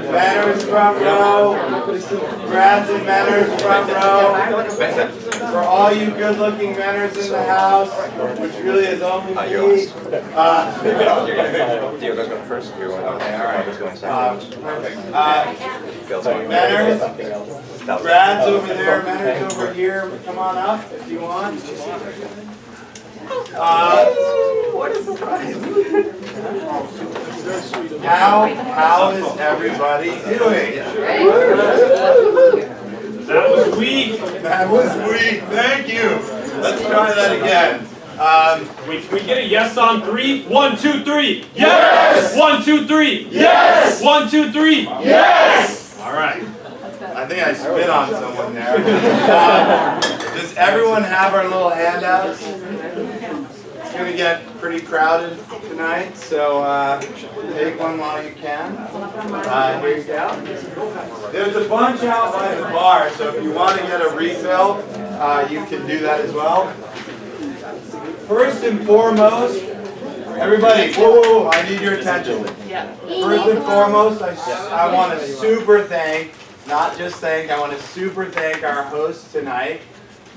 Manners front row. Grads and Manners front row. For all you good-looking Manners in the house, which really is only me. You're going first. Okay, all right. Manners, grads over there, Manners over here. Come on up if you want. What is the price? How is everybody doing? That was weak. That was weak. Thank you. Let's try that again. Wait, can we get a yes on 3? 1, 2, 3. Yes! 1, 2, 3. Yes! 1, 2, 3. Yes! All right. I think I spit on someone there. Does everyone have our little handouts? It's going to get pretty crowded tonight, so take one while you can. Here you go. There's a bunch out by the bar, so if you want to get a refill, you can do that as well. First and foremost, everybody, whoa, I need your attention. First and foremost, I want to super thank, not just thank, I want to super thank our hosts tonight.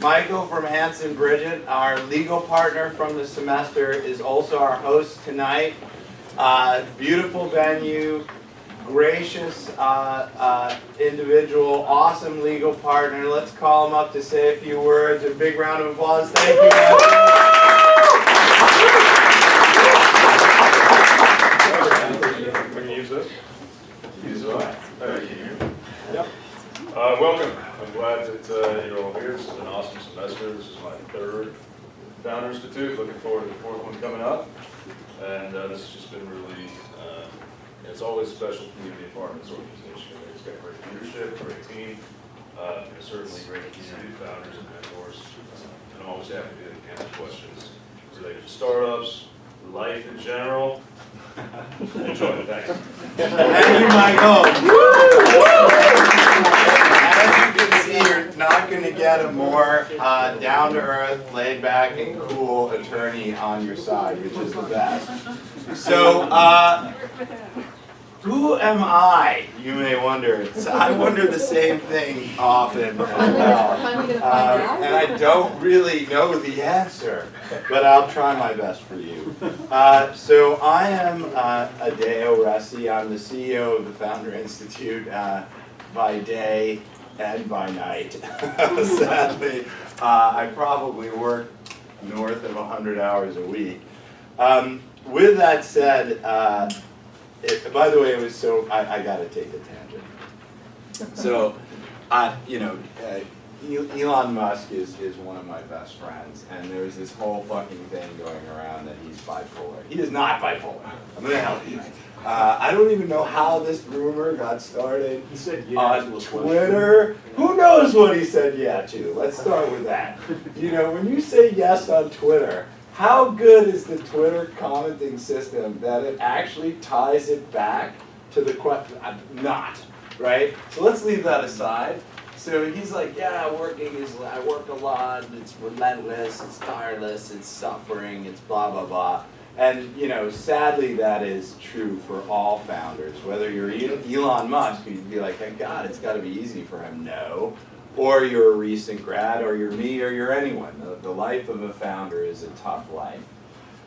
Michael from Hanson Bridget, our legal partner from the semester, is also our host tonight. Beautiful venue, gracious individual, awesome legal partner. Let's call him up to say a few words. A big round of applause. Thank you. We can use this? Use what? Yep. Welcome. I'm glad that you're all here. This is an awesome semester. This is my 3rd Founder Institute. Looking forward to the 4th one coming up. And this has just been really, it's always a special community apartments organization. It's got great leadership, great team, certainly great community founders and mentors. And I'm always happy to answer questions related to startups, life in general. Enjoy it. Thanks. Thank you, Michael. As you can see, you're not going to get a more down-to-earth, laid-back, and cool attorney on your side, which is the best. So, who am I, you may wonder. So I wonder the same thing often as well. And I don't really know the answer, but I'll try my best for you. So I am Adeo Ressi. I'm the CEO of the Founder Institute by day and by night. Sadly, I probably work north of 100 hours a week. With that said, by the way, it was so, I got to take a tangent. So, Elon Musk is one of my best friends, and there's this whole fucking thing going around that he's bipolar. He is not bipolar. I'm going to help you. I don't even know how this rumor got started. He said yeah on Twitter. Who knows what he said yeah to? Let's start with that. You know, when you say yes on Twitter, how good is the Twitter commenting system that it actually ties it back to the question? Not, right? So let's leave that aside. So he's like, yeah, I work a lot, it's relentless, it's tireless, it's suffering, it's blah, blah, blah. And, you know, sadly that is true for all founders. Whether you're Elon Musk, you'd be like, thank God, it's got to be easy for him. No. Or you're a recent grad, or you're me, or you're anyone. The life of a founder is a tough life.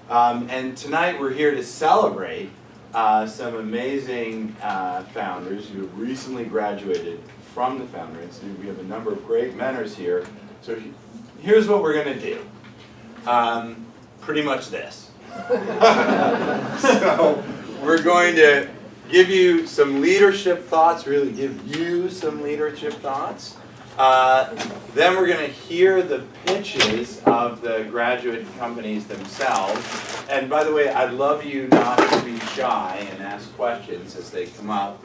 And tonight we're here to celebrate some amazing founders who have recently graduated from the Founder Institute. We have a number of great mentors here. So here's what we're going to do. Pretty much this. So we're going to give you some leadership thoughts, really give you some leadership thoughts. Then we're going to hear the pitches of the graduate companies themselves. And by the way, I'd love you not to be shy and ask questions as they come up.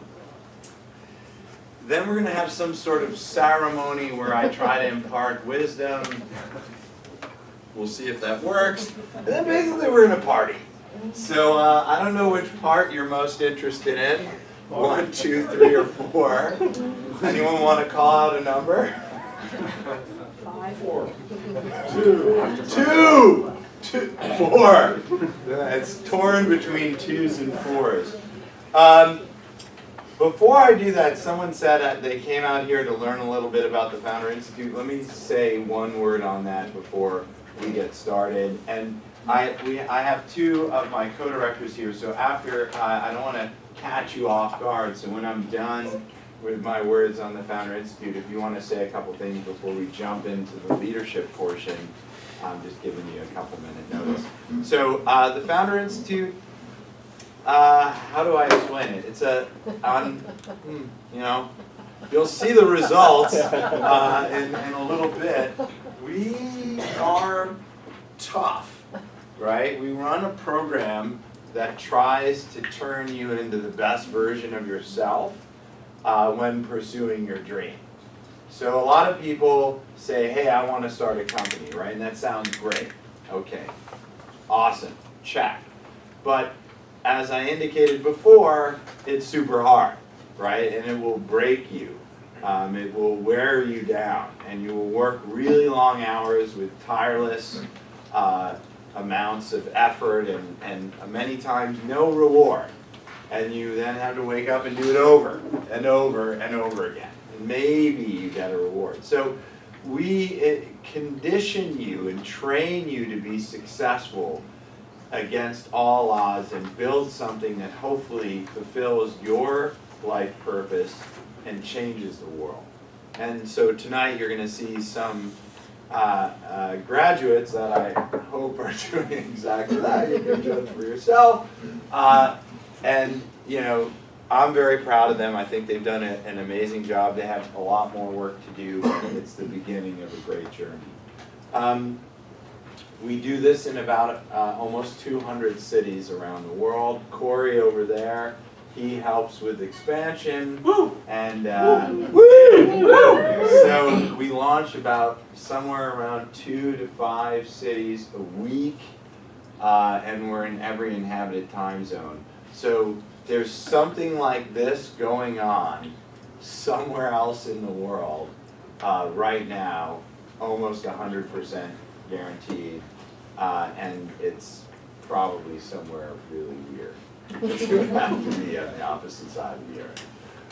Then we're going to have some sort of ceremony where I try to impart wisdom. We'll see if that works. And then basically we're going to party. So I don't know which part you're most interested in. 1, 2, 3, or 4. Anyone want to call out a number? 5. 4. 2. 4. It's torn between 2s and 4s. before I do that, someone said they came out here to learn a little bit about the Founder Institute. Let me say one word on that before we get started. And I have two of my co-directors here, so after, I don't want to catch you off guard, so when I'm done with my words on the Founder Institute, if you want to say a couple things before we jump into the leadership portion, I'm just giving you a couple minute notice. So the Founder Institute, how do I explain it? It's you know, you'll see the results in a little bit. We are tough, right? We run a program that tries to turn you into the best version of yourself when pursuing your dream. So a lot of people say, hey, I want to start a company, right? And that sounds great. Okay, awesome, check. But as I indicated before, it's super hard, right? And it will break you. It will wear you down, and you will work really long hours with tireless amounts of effort and many times no reward. And you then have to wake up and do it over and over and over again. And maybe you get a reward. So we condition you and train you to be successful against all odds and build something that hopefully fulfills your life purpose and changes the world. And so tonight you're going to see some graduates that I hope are doing exactly that. You can judge for yourself. And you know, I'm very proud of them. I think they've done an amazing job. They have a lot more work to do, but it's the beginning of a great journey. We do this in about almost 200 cities around the world. Corey over there, he helps with expansion. Woo! And so we launch about somewhere around 2 to 5 cities a week, and we're in every inhabited time zone. So there's something like this going on somewhere else in the world right now, almost 100% guaranteed, and it's probably somewhere really weird. It's going to have to be on the opposite side of the earth.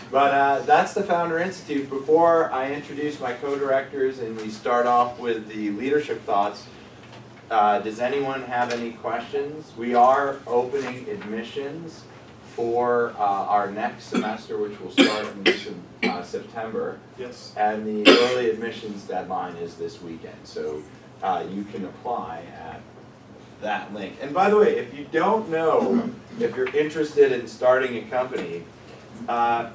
But that's the Founder Institute. Before I introduce my co-directors and we start off with the leadership thoughts, does anyone have any questions? We are opening admissions for our next semester, which will start in September. Yes. And the early admissions deadline is this weekend, so you can apply at that link. And by the way, if you don't know if you're interested in starting a company,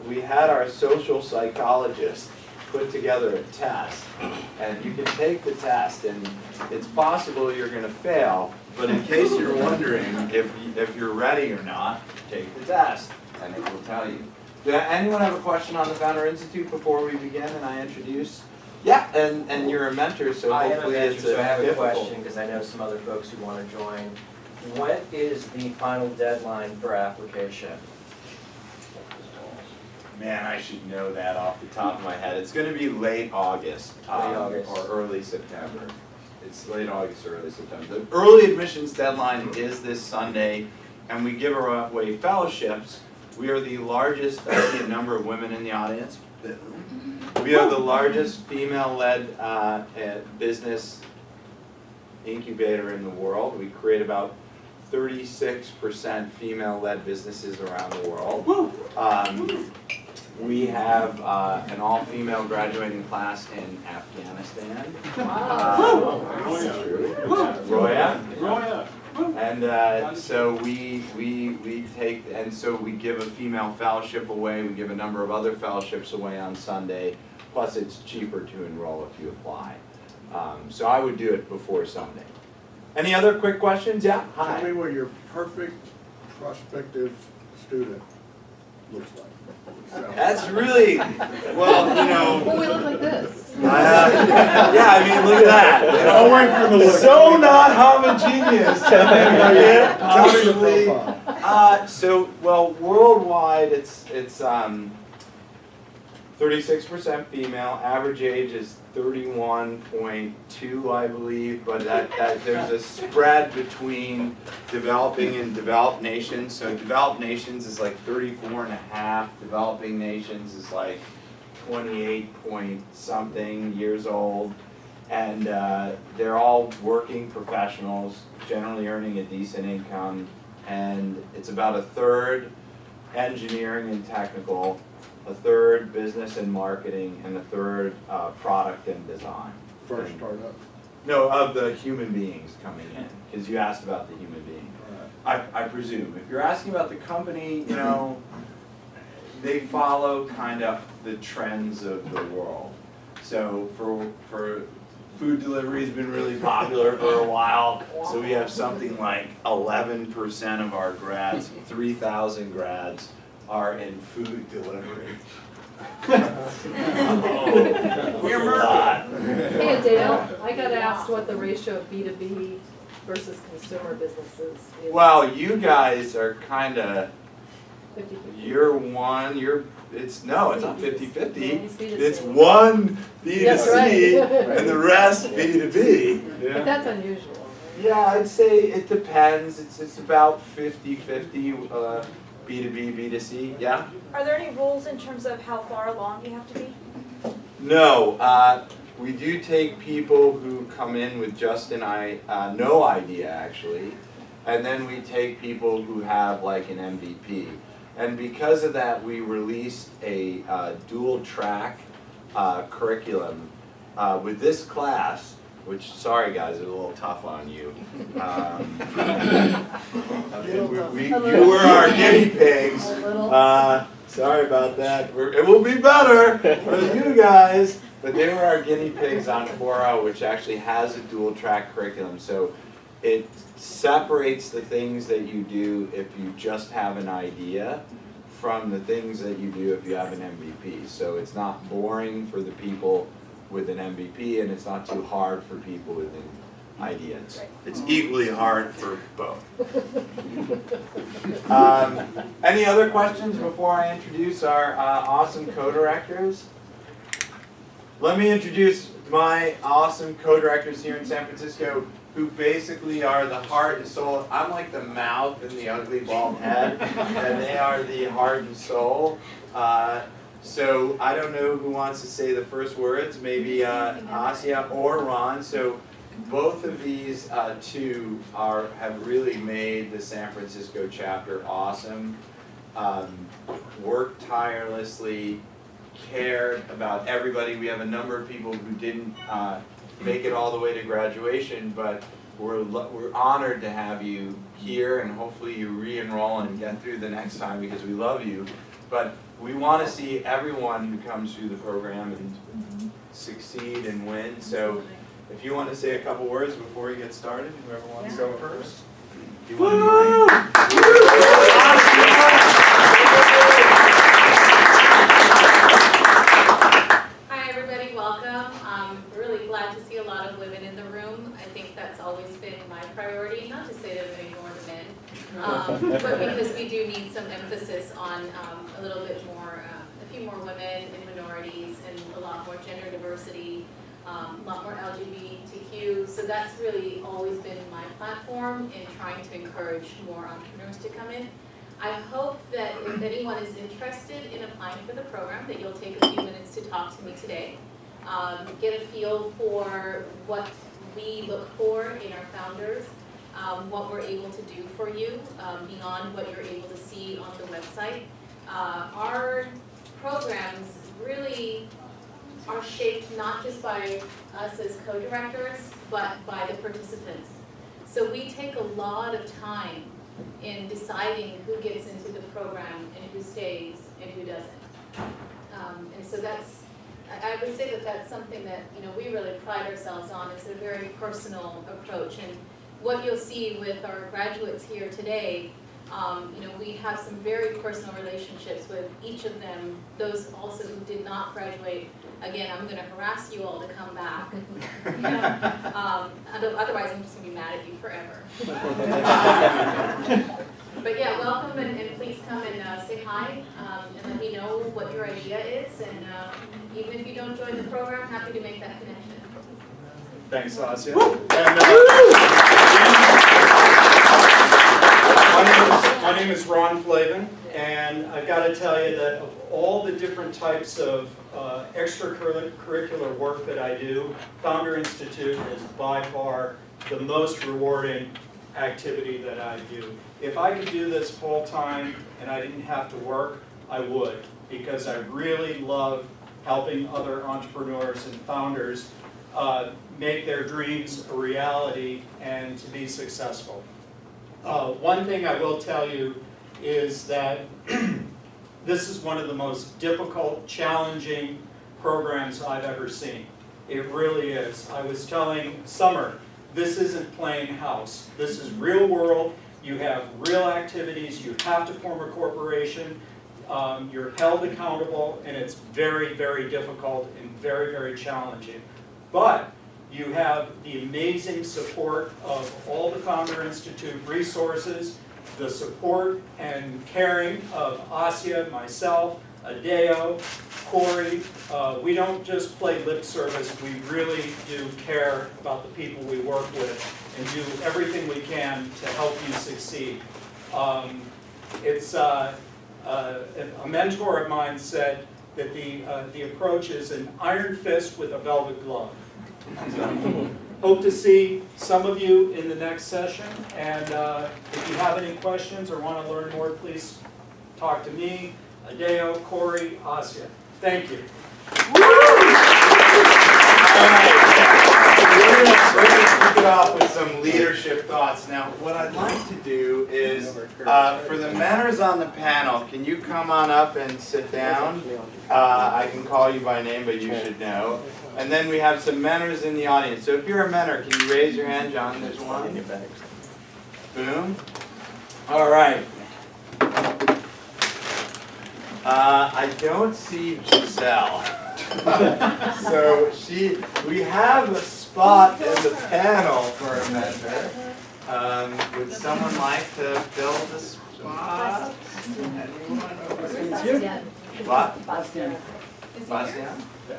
we had our social psychologist put together a test, and you can take the test, and it's possible you're going to fail, but in case you're wondering if you're ready or not, take the test, and it will tell you. Does anyone have a question on the Founder Institute before we begin and I introduce? Yeah, and you're a mentor, so hopefully it's so I have a difficult question, because I know some other folks who want to join. What is the final deadline for application? Man, I should know that off the top of my head. It's going to be late August, or early September. It's late August or early September. The early admissions deadline is this Sunday, and we give away fellowships. We are the largest, I see a number of women in the audience. We are the largest female-led business incubator in the world. We create about 36% female-led businesses around the world. We have an all-female graduating class in Afghanistan. Roya. And so we take, and so we give a female fellowship away. We give a number of other fellowships away on Sunday. Plus, it's cheaper to enroll if you apply. So I would do it before Sunday. Any other quick questions? Yeah. Hi. Tell me what your perfect prospective student looks like. That's really, well, you know. Well, we look like this. Yeah, I mean, look at that. You know, I'll wait for the look. so not homogeneous. Possibly. Tell me the profile. So, well, worldwide, it's 36% female, average age is 31.2, I believe, but that there's a spread between developing and developed nations. So developed nations is like 34.5, developing nations is like 28 point something years old, and they're all working professionals, generally earning a decent income, and it's about a third engineering and technical, a third business and marketing, and a third product and design. First startup. No, of the human beings coming in, because you asked about the human being. I presume. If you're asking about the company, you know, they follow kind of the trends of the world. So for food delivery has been really popular for a while. So we have something like 11% of our grads, 3,000 grads, are in food delivery. We're murdered. Hey Adele, I got asked what the ratio of B2B versus consumer businesses is. Well, you guys are kind of, 50-50. it's not 50-50. It's B2C. It's one B2C That's right. and the rest B2B. But that's unusual. Yeah, I'd say it depends. It's about 50-50 B2B, B2C, yeah? Are there any rules in terms of how far along you have to be? No, we do take people who come in with just no idea actually, and then we take people who have like an MVP. And because of that, we released a dual track curriculum with this class, which, sorry guys, is a little tough on you. You were our guinea pigs. Sorry about that. It will be better for you guys. But they were our guinea pigs on 4.0, which actually has a dual track curriculum. So it separates the things that you do if you just have an idea from the things that you do if you have an MVP. So it's not boring for the people with an MVP, and it's not too hard for people with an idea. It's equally hard for both. Any other questions before I introduce our awesome co-directors? Let me introduce my awesome co-directors here in San Francisco, who basically are the heart and soul. I'm like the mouth and the ugly bald head, and they are the heart and soul. So I don't know who wants to say the first words, maybe Asya or Ron. So both of these two have really made the San Francisco chapter awesome, worked tirelessly, cared about everybody. We have a number of people who didn't make it all the way to graduation, but we're honored to have you here, and hopefully you re-enroll and get through the next time because we love you. But we want to see everyone who comes through the program and succeed and win. So if you want to say a couple words before we get started, whoever wants to go first. You want to Hi everybody, welcome. I'm really glad to see a lot of women in the room. I think that's always been my priority, not to say that I'm ignoring the men, but because we do need some emphasis on a little bit more, a few more women and minorities and a lot more gender diversity, a lot more LGBTQ. So that's really always been my platform in trying to encourage more entrepreneurs to come in. I hope that if anyone is interested in applying for the program, that you'll take a few minutes to talk to me today. Get a feel for what we look for in our founders, what we're able to do for you beyond what you're able to see on the website. Our programs really are shaped not just by us as co-directors, but by the participants. So we take a lot of time in deciding who gets into the program and who stays and who doesn't. And so that's, I would say that that's something that, you know, we really pride ourselves on. It's a very personal approach. And what you'll see with our graduates here today, you know, we have some very personal relationships with each of them. Those also who did not graduate, again, I'm going to harass you all to come back. You know, otherwise, I'm just going to be mad at you forever. But yeah, welcome and please come and say hi and let me know what your idea is. And even if you don't join the program, happy to make that connection. Thanks, Saakyan. My name is Ron Flavin, and I've got to tell you that of all the different types of extracurricular work that I do, Founder Institute is by far the most rewarding activity that I do. If I could do this full-time and I didn't have to work, I would, because I really love helping other entrepreneurs and founders make their dreams a reality and to be successful. One thing I will tell you is that this is one of the most difficult, challenging programs I've ever seen. It really is. I was telling Summer, this isn't playing house. This is real world. You have real activities. You have to form a corporation. You're held accountable, and it's very, very difficult and very, very challenging. But you have the amazing support of all the Founder Institute resources, the support and caring of Asya, myself, Adeo, Corey. We don't just play lip service, we really do care about the people we work with and do everything we can to help you succeed. A mentor of mine said that the approach is an iron fist with a velvet glove. Hope to see some of you in the next session, and if you have any questions or want to learn more, please talk to me, Adeo, Corey, Asya. Thank you. We're gonna kick it off with some leadership thoughts. Now, what I'd like to do is, for the mentors on the panel, can you come on up and sit down? I can call you by name, but you should know. And then we have some mentors in the audience. So if you're a mentor, can you raise your hand, John? There's one. Boom. All right. I don't see Giselle. So we have a spot in the panel for a mentor. Would someone like to fill the spot? Anyone over here? What? Bastien. Bastien?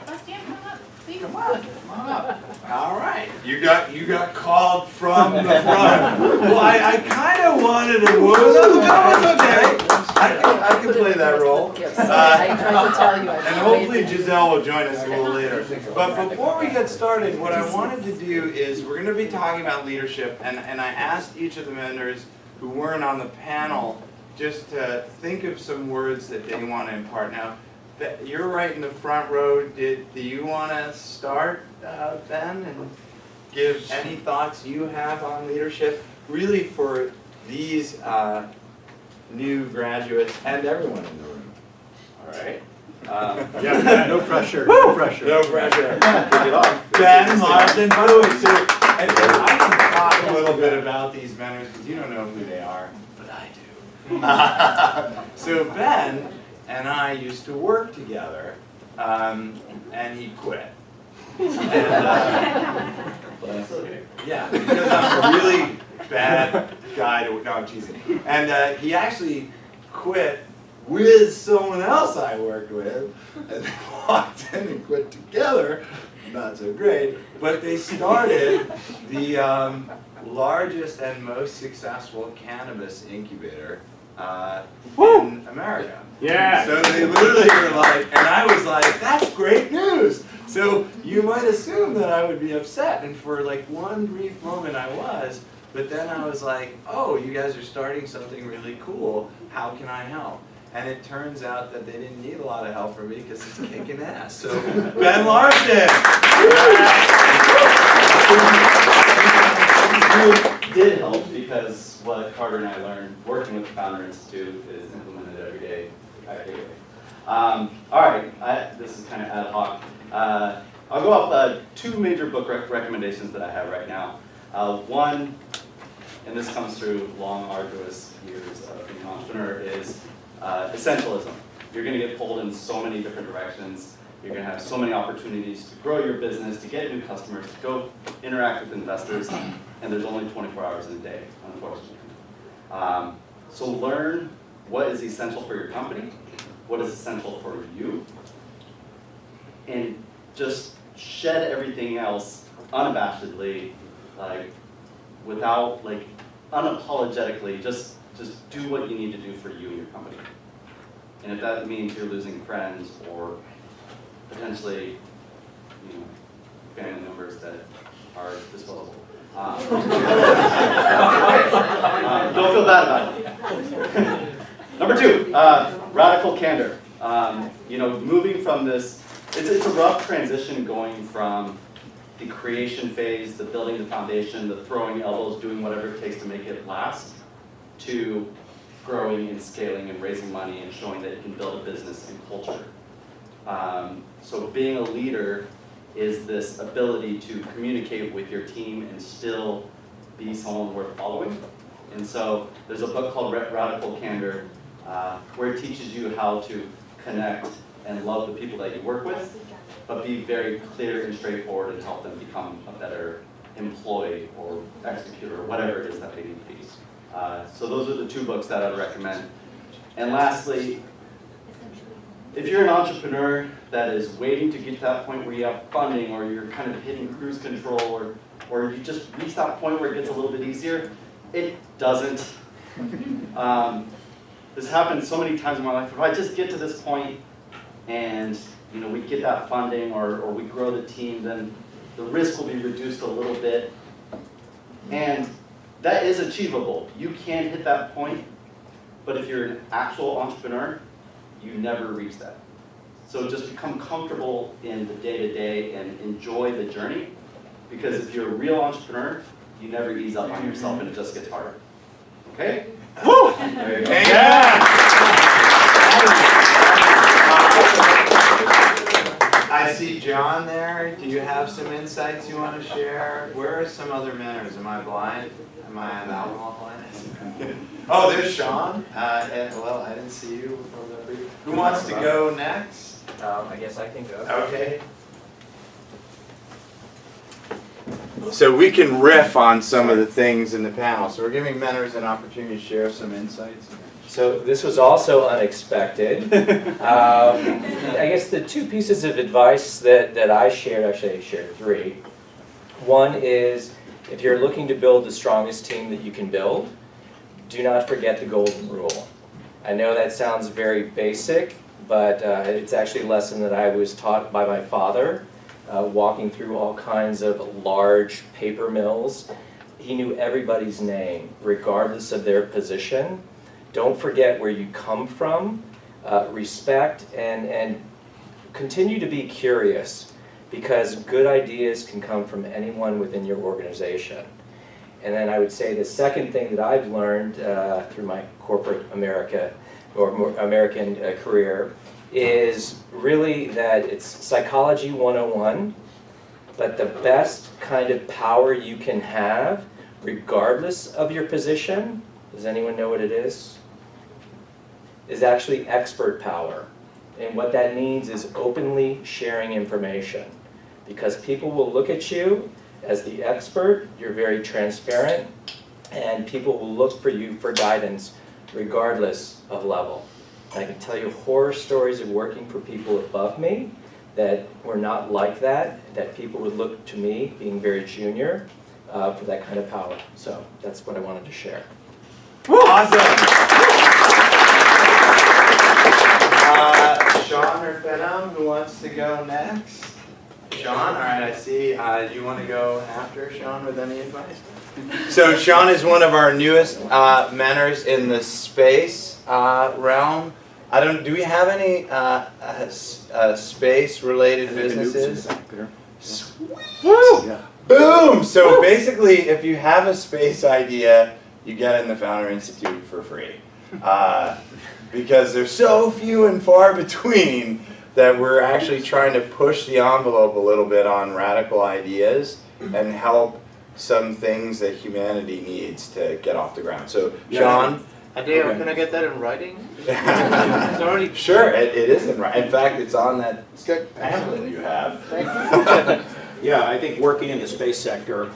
Bastien, come up, please. Come on up. All right. You got called from the front. Well, I kind of wanted to move. That was okay. I can play that role. I tried to tell you. And hopefully Giselle will join us a little later. But before we get started, what I wanted to do is we're going to be talking about leadership, and I asked each of the mentors who weren't on the panel just to think of some words that they want to impart. Now, you're right in the front row. Do you want to start, Ben, and give any thoughts you have on leadership, really for these new graduates and everyone in the room? All right. No pressure, no pressure. No pressure. Kick it off. Ben, Larson, by the way, so and I can talk a little bit about these mentors because you don't know who they are, but I do. So Ben and I used to work together, and he quit. And, yeah, because I'm a really bad guy to, no, I'm teasing. And he actually quit with someone else I worked with, and they walked in and quit together. Not so great, but they started the largest and most successful cannabis incubator in America. Yeah. So they literally were like, and I was like, that's great news. So you might assume that I would be upset, and for like one brief moment I was, but then I was like, oh, you guys are starting something really cool. How can I help? And it turns out that they didn't need a lot of help from me because it's kicking ass. So Ben Larson. You did help because what Carter and I learned working with the Founder Institute is implemented every day. All right, this is kind of ad hoc. I'll go off two major book recommendations that I have right now. One, and this comes through long, arduous years of being an entrepreneur, is essentialism. You're going to get pulled in so many different directions. You're going to have so many opportunities to grow your business, to get new customers, to go interact with investors, and there's only 24 hours in a day, unfortunately. So learn what is essential for your company, what is essential for you, and just shed everything else unabashedly, like without, like unapologetically, just do what you need to do for you and your company. And if that means you're losing friends or potentially, family members that are disposable. Don't feel bad about it. Number 2, radical candor. Moving from this, it's a rough transition going from the creation phase, the building the foundation, the throwing elbows, doing whatever it takes to make it last, to growing and scaling and raising money and showing that you can build a business and culture. So being a leader is this ability to communicate with your team and still be someone worth following. And so there's a book called Radical Candor where it teaches you how to connect and love the people that you work with, but be very clear and straightforward and help them become a better employee or executor or whatever it is that they need to be. So those are the 2 books that I'd recommend. And lastly, if you're an entrepreneur that is waiting to get to that point where you have funding or you're kind of hitting cruise control or you just reach that point where it gets a little bit easier, it doesn't. This happens so many times in my life. If I just get to this point and we get that funding or we grow the team, then the risk will be reduced a little bit. And that is achievable. You can hit that point, but if you're an actual entrepreneur, you never reach that. So just become comfortable in the day-to-day and enjoy the journey, because if you're a real entrepreneur, you never ease up on yourself and it just gets harder. Okay? Woo! There you go. Yeah. I see John there. Do you have some insights you want to share? Where are some other mentors? Am I blind? Am I an alcohol blind? Oh, there's Sean. Well, I didn't see you. Who wants to go next? I guess I can go. Okay. So we can riff on some of the things in the panel. So we're giving mentors an opportunity to share some insights. So this was also unexpected. I guess the 2 pieces of advice that I shared, actually I shared 3. One is, if you're looking to build the strongest team that you can build, do not forget the golden rule. I know that sounds very basic, but it's actually a lesson that I was taught by my father, walking through all kinds of large paper mills. He knew everybody's name, regardless of their position. Don't forget where you come from, respect, and continue to be curious, because good ideas can come from anyone within your organization. And then I would say the second thing that I've learned through my corporate American career is really that it's psychology 101, but the best kind of power you can have, regardless of your position, does anyone know what it is actually expert power. And what that means is openly sharing information, because people will look at you as the expert, you're very transparent, and people will look for you for guidance regardless of level. And I can tell you horror stories of working for people above me that were not like that people would look to me, being very junior, for that kind of power. So that's what I wanted to share. Awesome! Sean or Phenom, who wants to go next? Sean, all right, I see. Do you want to go after Sean with any advice? So Sean is one of our newest mentors in the space realm. Do we have any space-related businesses? Woo! Yeah. Boom! So basically, if you have a space idea, you get in the Founder Institute for free. Because they're so few and far between that we're actually trying to push the envelope a little bit on radical ideas and help some things that humanity needs to get off the ground. So, Sean? Adeo, can I get that in writing? It's already... Sure, it is in writing. In fact, it's on that pamphlet you have. Thank you. Yeah, I think working in the space sector,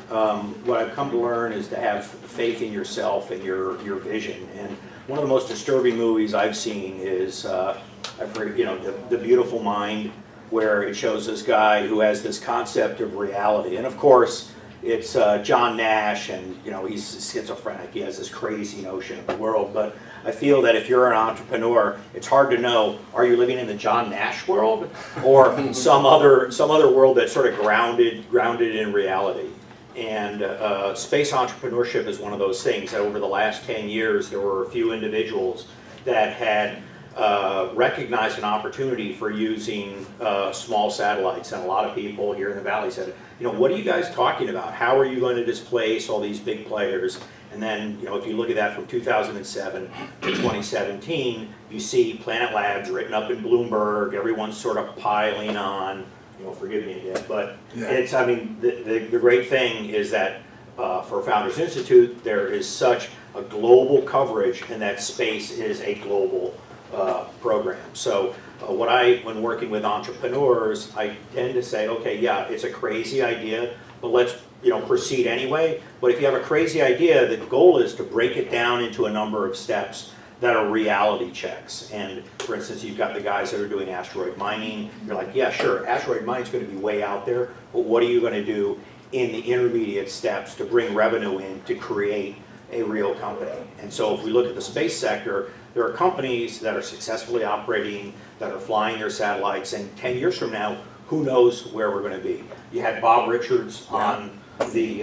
what I've come to learn is to have faith in yourself and your vision. And one of the most disturbing movies I've seen is, I've heard, The Beautiful Mind, where it shows this guy who has this concept of reality. And of course, it's John Nash, and he's schizophrenic. He has this crazy notion of the world. But I feel that if you're an entrepreneur, it's hard to know, are you living in the John Nash world or some other world that's sort of grounded in reality? And space entrepreneurship is one of those things that over the last 10 years, there were a few individuals that had recognized an opportunity for using small satellites. And a lot of people here in the Valley said, what are you guys talking about? How are you going to displace all these big players? And then, if you look at that from 2007 to 2017, you see Planet Labs written up in Bloomberg, everyone's sort of piling on. Forgive me again, but it's, the great thing is that for Founders Institute, there is such a global coverage, and that space is a global program. So when working with entrepreneurs, I tend to say, okay, yeah, it's a crazy idea, but let's proceed anyway. But if you have a crazy idea, the goal is to break it down into a number of steps that are reality checks. And for instance, you've got the guys that are doing asteroid mining. You're like, yeah, sure, asteroid mining is going to be way out there, but what are you going to do in the intermediate steps to bring revenue in to create a real company? And so if we look at the space sector, there are companies that are successfully operating, that are flying their satellites, and 10 years from now, who knows where we're going to be. You had Bob Richards on the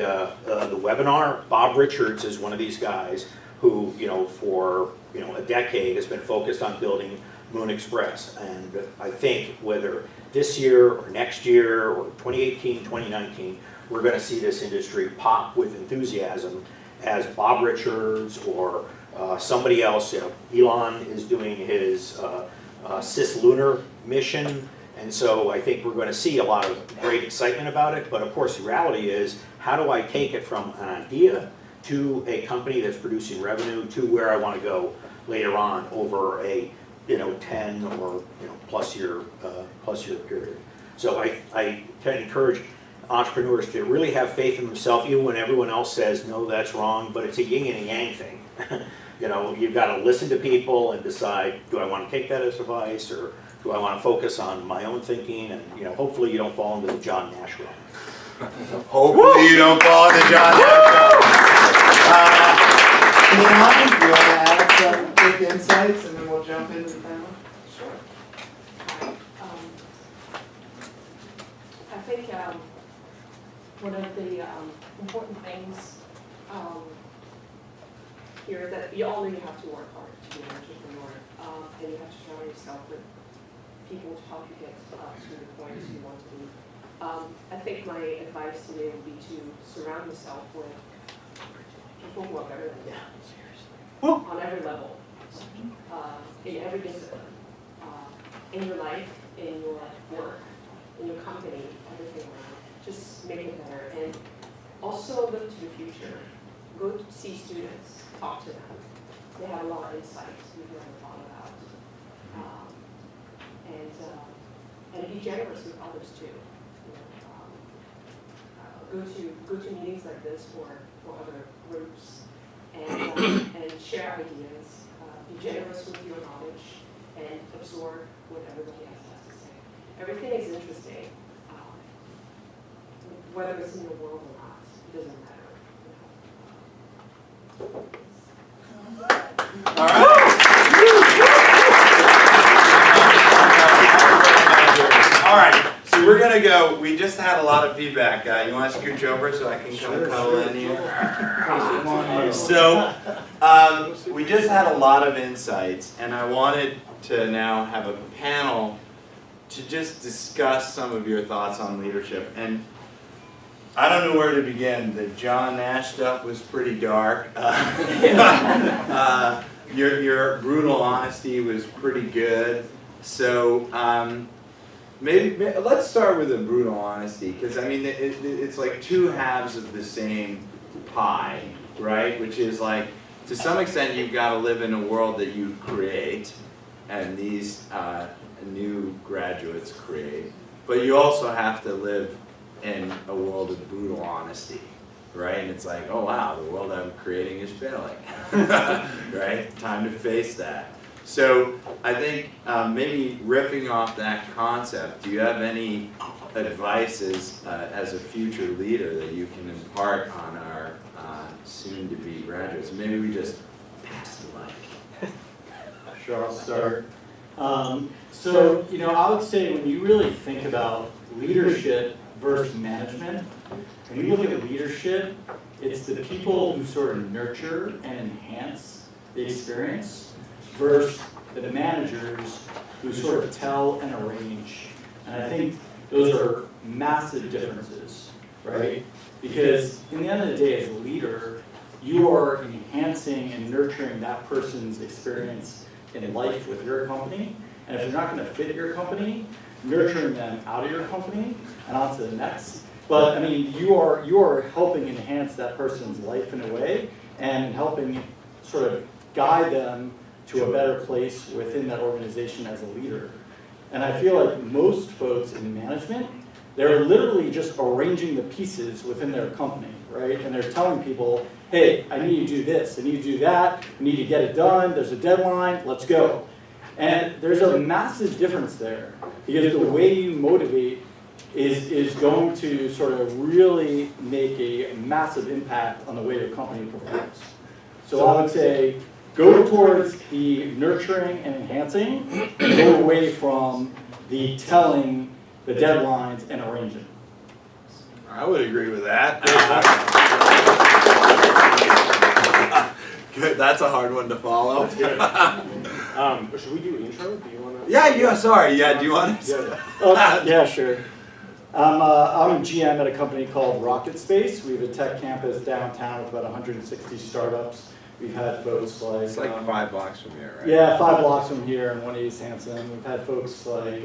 webinar. Bob Richards is one of these guys who, for a decade has been focused on building Moon Express. And I think whether this year or next year or 2018, 2019, we're going to see this industry pop with enthusiasm as Bob Richards or somebody else. Elon is doing his cislunar mission. And so I think we're going to see a lot of great excitement about it. But of course, the reality is, how do I take it from an idea to a company that's producing revenue to where I want to go later on over a 10 or plus year period. So I tend to encourage entrepreneurs to really have faith in themselves, even when everyone else says no, that's wrong. But it's a yin and a yang thing. You've got to listen to people and decide, do I want to take that as advice, or do I want to focus on my own thinking? And hopefully you don't fall into the John Nash realm. Hopefully you don't fall into John Nash. Steelman, do you want to add some quick insights, and then we'll jump into the panel? Sure. I think one of the important things here is that you all know you have to work hard to be an entrepreneur, and you have to surround yourself with people to help you get to the point you want to be. I think my advice today would be to surround yourself with people who are better than you on every level, in every discipline, in your life, in your work, in your company, everything around. Just make it better. And also look to the future. Go to see students, talk to them. They have a lot of insights we've never thought about. And be generous with others too. Go to meetings like this for other groups and share ideas. Be generous with your knowledge and absorb what everybody else has to say. Everything is interesting, whether it's in your world or not. It doesn't matter. All right. All right. So we're gonna go. We just had a lot of feedback. You want to scooch over so I can come and cuddle in here? So we just had a lot of insights, and I wanted to now have a panel to just discuss some of your thoughts on leadership. And I don't know where to begin. The John Nash stuff was pretty dark. Your brutal honesty was pretty good. So maybe let's start with the brutal honesty, because I mean it's like two halves of the same pie, right? Which is like, to some extent, you've got to live in a world that you create, and these new graduates create. But you also have to live in a world of brutal honesty. right? And it's like, oh wow, the world I'm creating is failing, right? Time to face that. So I think maybe riffing off that concept, do you have any advice as a future leader that you can impart on our soon-to-be graduates? Maybe we just pass the mic. Sure, I'll start. So, you know, I would say when you really think about leadership versus management, when you look at leadership, it's the people who sort of nurture and enhance the experience versus the managers who sort of tell and arrange. And I think those are massive differences, right? Because in the end of the day, as a leader, you are enhancing and nurturing that person's experience in life with your company. And if they're not going to fit your company, nurturing them out of your company and onto the next. But I mean, you are helping enhance that person's life in a way and helping sort of guide them to a better place within that organization as a leader. And I feel like most folks in management, they're literally just arranging the pieces within their company, right? And they're telling people, hey, I need you to do this, I need you to do that, I need you to get it done, there's a deadline, let's go. And there's a massive difference there, because the way you motivate is going to sort of really make a massive impact on the way your company performs. So I would say, go towards the nurturing and enhancing, and go away from the telling, the deadlines, and arranging. I would agree with that. Good, that's a hard one to follow. Should we do intro? Do you want to? Yeah, sorry. Yeah, do you want to? Yeah, sure. I'm a GM at a company called Rocket Space. We have a tech campus downtown with about 160 startups. We've had folks like... It's like 5 blocks from here, right? Yeah, 5 blocks from here in 1 East Hampton. We've had folks like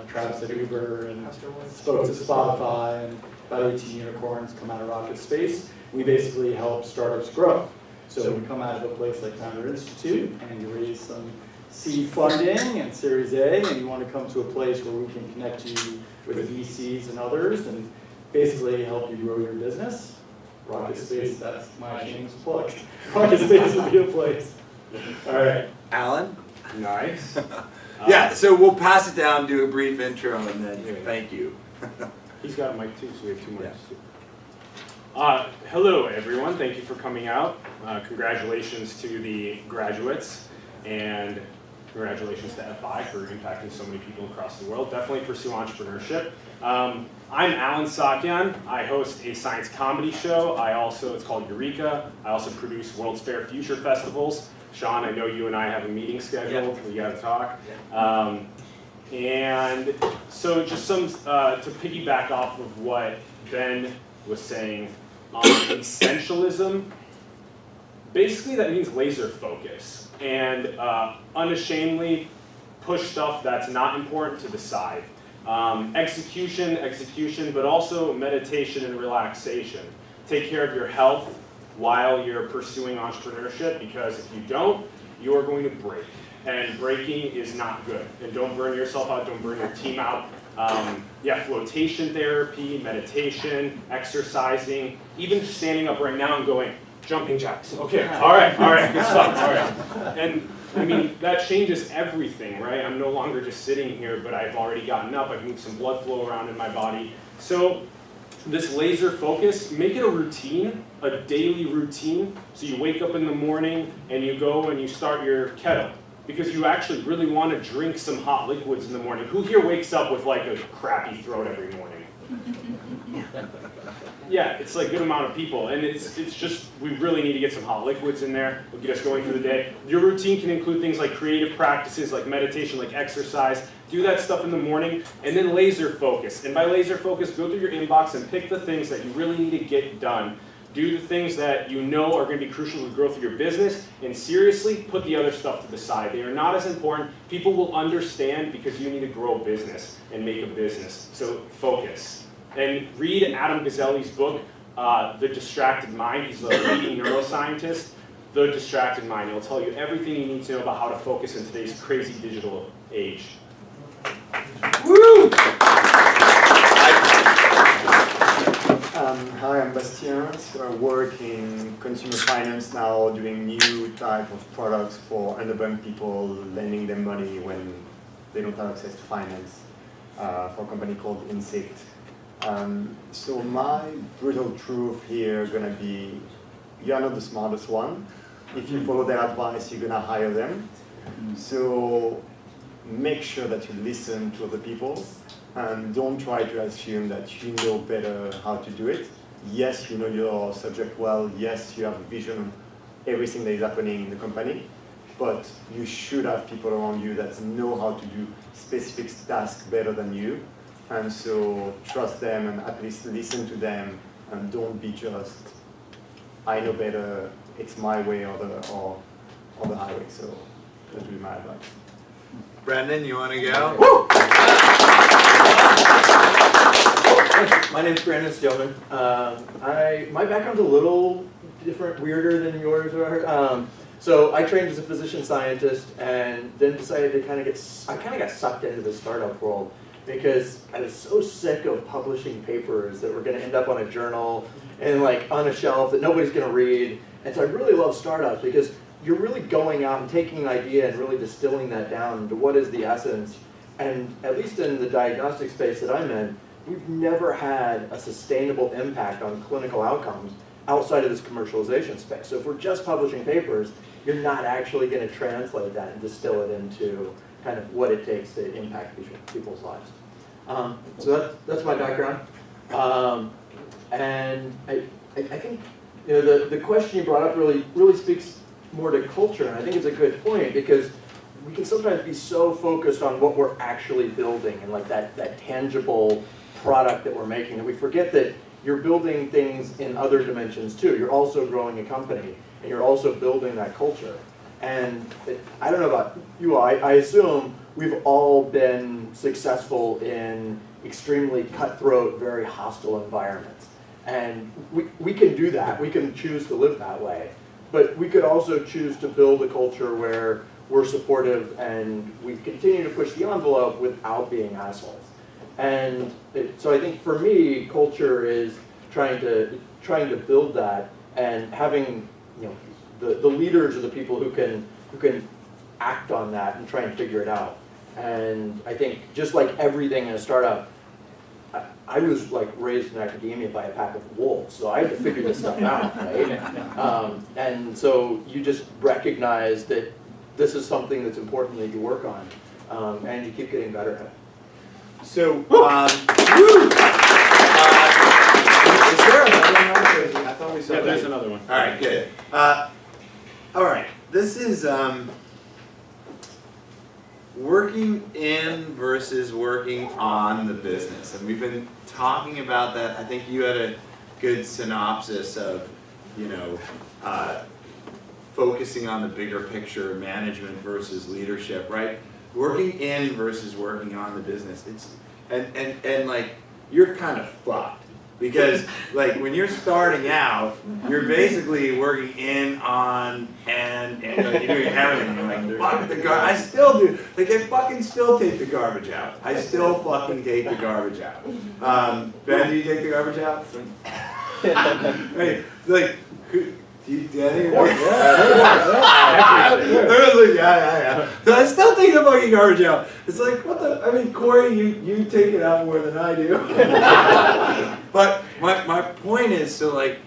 Travis at Uber and folks at Spotify and about 18 unicorns come out of Rocket Space. We basically help startups grow. So we come out of a place like Founder Institute and you raise some seed funding and Series A, and you want to come to a place where we can connect you with VCs and others and basically help you grow your business. Rocket Space, that's my shameless plug. Rocket Space would be a place. All right. Alan? Nice. Yeah, so we'll pass it down, do a brief intro, and then thank you. He's got a mic too, so we have 2 mics too. Hello everyone, thank you for coming out. Congratulations to the graduates, and congratulations to FI for impacting so many people across the world. Definitely pursue entrepreneurship. I'm Alan Saakyan. I host a science comedy show. It's called Eureka. I also produce World's Fair Future Festivals. Sean, I know you and I have a meeting scheduled. Yeah. We got to talk. Yeah. And so just some, to piggyback off of what Ben was saying on essentialism, basically that means laser focus and unashamedly push stuff that's not important to the side. Execution, but also meditation and relaxation. Take care of your health while you're pursuing entrepreneurship, because if you don't, you are going to break. And breaking is not good. And don't burn yourself out, don't burn your team out. Flotation therapy, meditation, exercising, even just standing up right now and going, jumping jacks. Okay, all right, good stuff, all right. And I mean, that changes everything, right? I'm no longer just sitting here, but I've already gotten up, I've moved some blood flow around in my body. So this laser focus, make it a routine, a daily routine. So you wake up in the morning and you go and you start your kettle, because you actually really want to drink some hot liquids in the morning. Who here wakes up with like a crappy throat every morning? Yeah, it's like a good amount of people, and it's just, we really need to get some hot liquids in there. It'll get us going for the day. Your routine can include things like creative practices, like meditation, like exercise. Do that stuff in the morning, and then laser focus. And by laser focus, go through your inbox and pick the things that you really need to get done. Do the things that you know are going to be crucial to the growth of your business, and seriously, put the other stuff to the side. They are not as important. People will understand, because you need to grow a business and make a business. So focus. And read Adam Gazelli's book, The Distracted Mind. He's a leading neuroscientist. The Distracted Mind. It'll tell you everything you need to know about how to focus in today's crazy digital age. Hi, I'm Bastien Bastien, so I work in consumer finance now, doing new type of products for underbanked people, lending them money when they don't have access to finance, for a company called Insect. So my brutal truth here gonna be, you're not the smartest one. If you follow their advice, you're gonna hire them. So make sure that you listen to other people and don't try to assume that you know better how to do it. Yes, you know your subject well. Yes, you have a vision of everything that is happening in the company, but you should have people around you that know how to do specific tasks better than you. And so trust them and at least listen to them and don't be just, I know better, it's my way or the highway. So that would be my advice. Brendan, you want to go? Woo! My name's Brandon Steelman. My background's a little different, weirder than yours are. So I trained as a physician scientist and then decided to I kind of got sucked into the startup world because I was so sick of publishing papers that were going to end up on a journal and like on a shelf that nobody's going to read. And so I really love startups because you're really going out and taking an idea and really distilling that down into what is the essence. And at least in the diagnostic space that I'm in, we've never had a sustainable impact on clinical outcomes outside of this commercialization space. So if we're just publishing papers, you're not actually going to translate that and distill it into kind of what it takes to impact people's lives. So that's my background. And I think the question you brought up really speaks more to culture, and I think it's a good point because we can sometimes be so focused on what we're actually building and like that tangible product that we're making that we forget that you're building things in other dimensions too. You're also growing a company and you're also building that culture. And I don't know about you all, I assume we've all been successful in extremely cutthroat, very hostile environments. And we can do that, we can choose to live that way. But we could also choose to build a culture where we're supportive and we continue to push the envelope without being assholes. And so I think for me, culture is trying to build that and having the leaders are the people who can act on that and try and figure it out. And I think just like everything in a startup, I was like raised in academia by a pack of wolves, so I had to figure this stuff out, right? And so you just recognize that this is something that's important that you work on, and you keep getting better at it. So, is there another one? I thought we saw that. There's another one. All right, good. All right, this is working in versus working on the business, and we've been talking about that. I think you had a good synopsis of, focusing on the bigger picture, management versus leadership, right? Working in versus working on the business. And like you're kind of fucked because like when you're starting out, you're basically working in on and you're doing everything. You're like, fuck the garbage. I still do. Like I fucking still take the garbage out. I still fucking take the garbage out. Ben, do you take the garbage out? Right, like. Yeah. So I still take the fucking garbage out. It's like, what the, I mean, Corey, you take it out more than I do. But my point is, so like,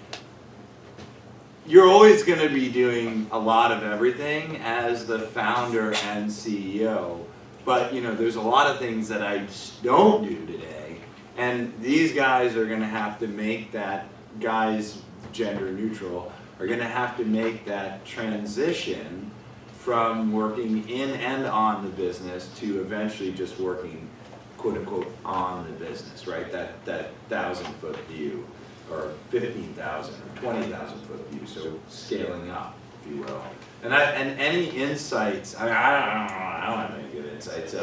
you're always going to be doing a lot of everything as the founder and CEO. But, there's a lot of things that I just don't do today. And these guys are going to have to make that, guys gender neutral, are going to have to make that transition from working in and on the business to eventually just working, quote unquote, on the business, right? That 1,000-foot view, or 15,000 or 20,000 foot view, so scaling up, if you will. And any insights? I mean, I don't have any good insights. So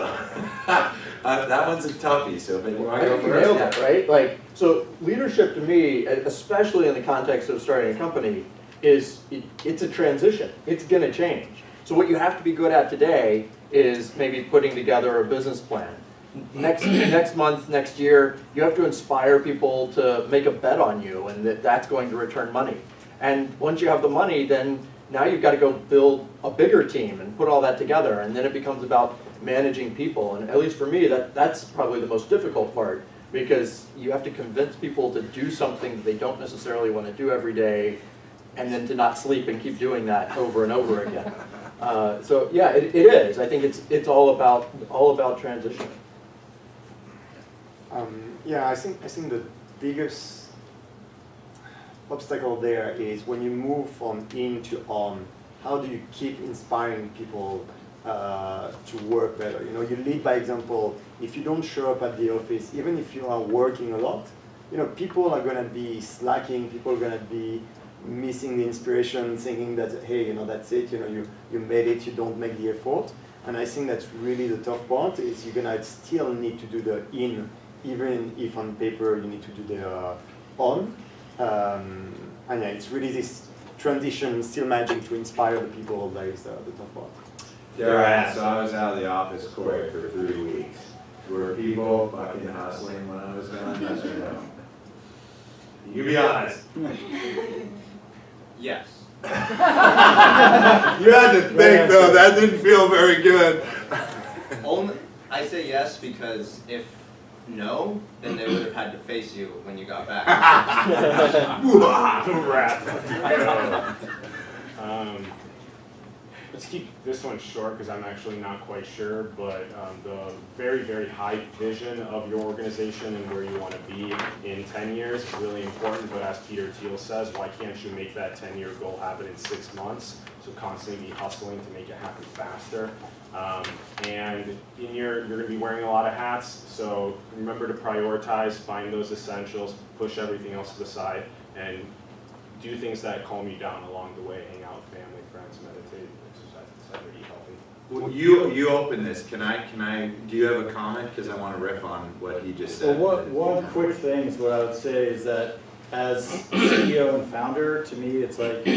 that one's a toughie. So if you want to go first, nailed it, right? Like, so leadership to me, especially in the context of starting a company, it's a transition. It's going to change. So what you have to be good at today is maybe putting together a business plan, next month, next year, you have to inspire people to make a bet on you, and that's going to return money. And once you have the money, then now you've got to go build a bigger team and put all that together, and then it becomes about managing people. And at least for me, that's probably the most difficult part, because you have to convince people to do something that they don't necessarily want to do every day, and then to not sleep and keep doing that over and over again. So yeah, it is. I think it's all about transition. Yeah, I think the biggest obstacle there is when you move from in to on. How do you keep inspiring people to work better? You know, you lead by example. If you don't show up at the office, even if you are working a lot, you know, people are gonna be slacking. People are gonna be missing the inspiration, thinking that, hey, you know, that's it. You know, you made it. You don't make the effort. And I think that's really the tough part. Is you're gonna still need to do the in, even if on paper you need to do the on. And yeah, it's really this transition, still managing to inspire the people that is the tough part. So I was out of the office, Corey, for 3 weeks. Were people fucking hustling when I was gone? Yes or no? You be honest. Yes. You had to think though, that didn't feel very good. Only, I say yes because if no, then they would have had to face you when you got back. Let's keep this one short because I'm actually not quite sure, but the very, very high vision of your organization and where you want to be in 10 years is really important, but as Peter Thiel says, why can't you make that 10-year goal happen in 6 months? So constantly be hustling to make it happen faster. And you're going to be wearing a lot of hats, so remember to prioritize, find those essentials, push everything else to the side, and do things that calm you down along the way. Hang out with family, friends, meditate, exercise, etc. Eat healthy. Well, you open this. Can I? Do you have a comment? Because I want to riff on what he just said. Well, one quick thing is what I would say is that as CEO and founder, to me, it's like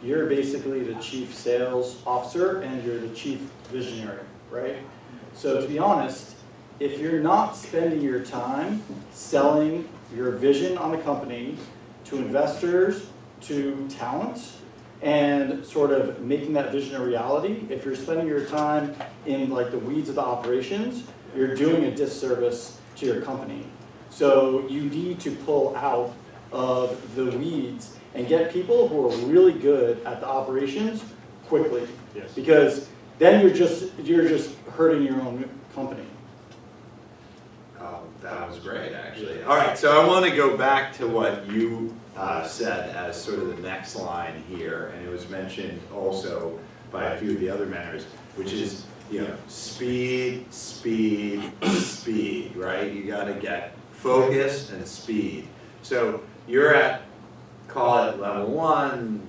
you're basically the chief sales officer and you're the chief visionary, right? So to be honest, if you're not spending your time selling your vision on the company to investors, to talent, and sort of making that vision a reality, if you're spending your time in like the weeds of the operations, you're doing a disservice to your company. So you need to pull out of the weeds and get people who are really good at the operations quickly. Yes. Because then you're just hurting your own company. Oh, that was great, actually. All right, so I want to go back to what you said as sort of the next line here, and it was mentioned also by a few of the other mentors, which is, you know, speed, speed, speed, right? You got to get focus and speed. So you're at, call it level 1,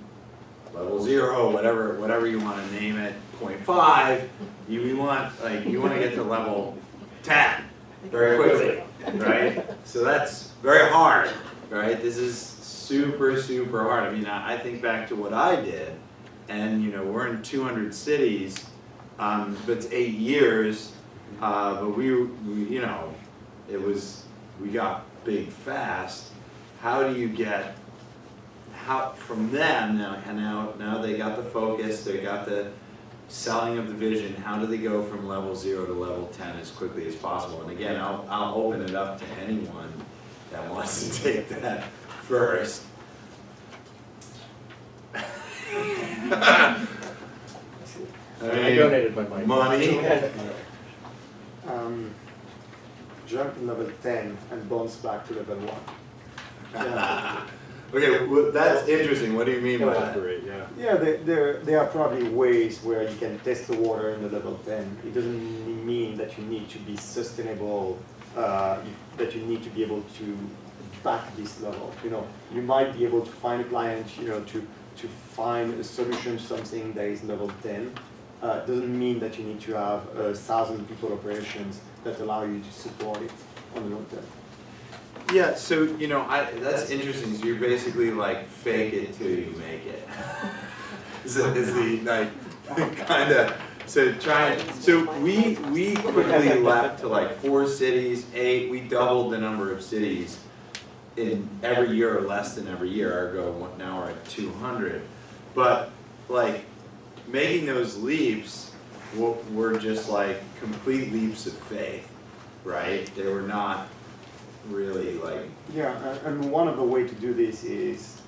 level 0, whatever you want to name it, 0.5. You want to get to level 10 very quickly, right? So that's very hard, right? This is super, super hard. I mean, I think back to what I did, and you know, we're in 200 cities, but it's 8 years, but we you know, we got big fast. How do you get, from them now they got the focus, they got the selling of the vision, how do they go from level 0 to level 10 as quickly as possible? And again, I'll open it up to anyone that wants to take that first. I donated my mic. Money. Jump in level 10 and bounce back to level 1. Yeah. Okay, well, that's interesting. What do you mean by that? Yeah, there are probably ways where you can test the water in the level 10. It doesn't mean that you need to be sustainable, that you need to be able to back this level. You know, you might be able to find a client, you know, to find a solution, something that is level 10. Doesn't mean that you need to have 1,000 people operations that allow you to support it on the long term. Yeah, so you know, that's interesting. So you're basically like fake it till you make it. is the like kind of So we quickly leapt to like 4 cities, 8. We doubled the number of cities in every year or less than every year. Ergo, now we're at 200. But like making those leaps were just like complete leaps of faith, right? They were not really like. Yeah, and one of the ways to do this is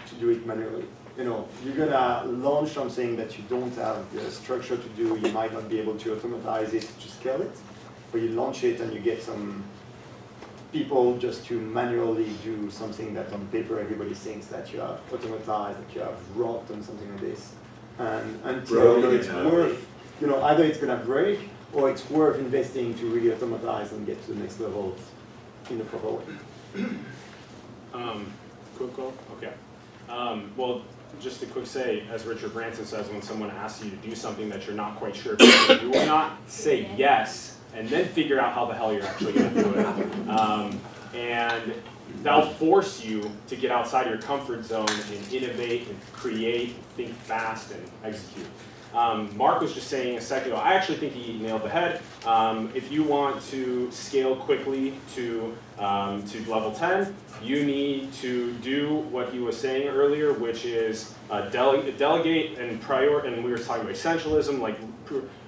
to do it manually. You know, you're gonna launch something that you don't have the structure to do. You might not be able to automatize it to scale it, but you launch it and you get some people just to manually do something that on paper everybody thinks that you have automatized, that you have wrought on something like this. And until it's worth, you know, either it's gonna break or it's worth investing to really automatize and get to the next level in a proper way. Quick call? Okay. Well, just a quick say, as Richard Branson says, when someone asks you to do something that you're not quite sure if you're going to do or not, say yes, and then figure out how the hell you're actually going to do it. And that'll force you to get outside your comfort zone and innovate and create and think fast and execute. Mark was just saying a second ago, I actually think he nailed the head. If you want to scale quickly to level 10, you need to do what he was saying earlier, which is delegate and and we were talking about essentialism, like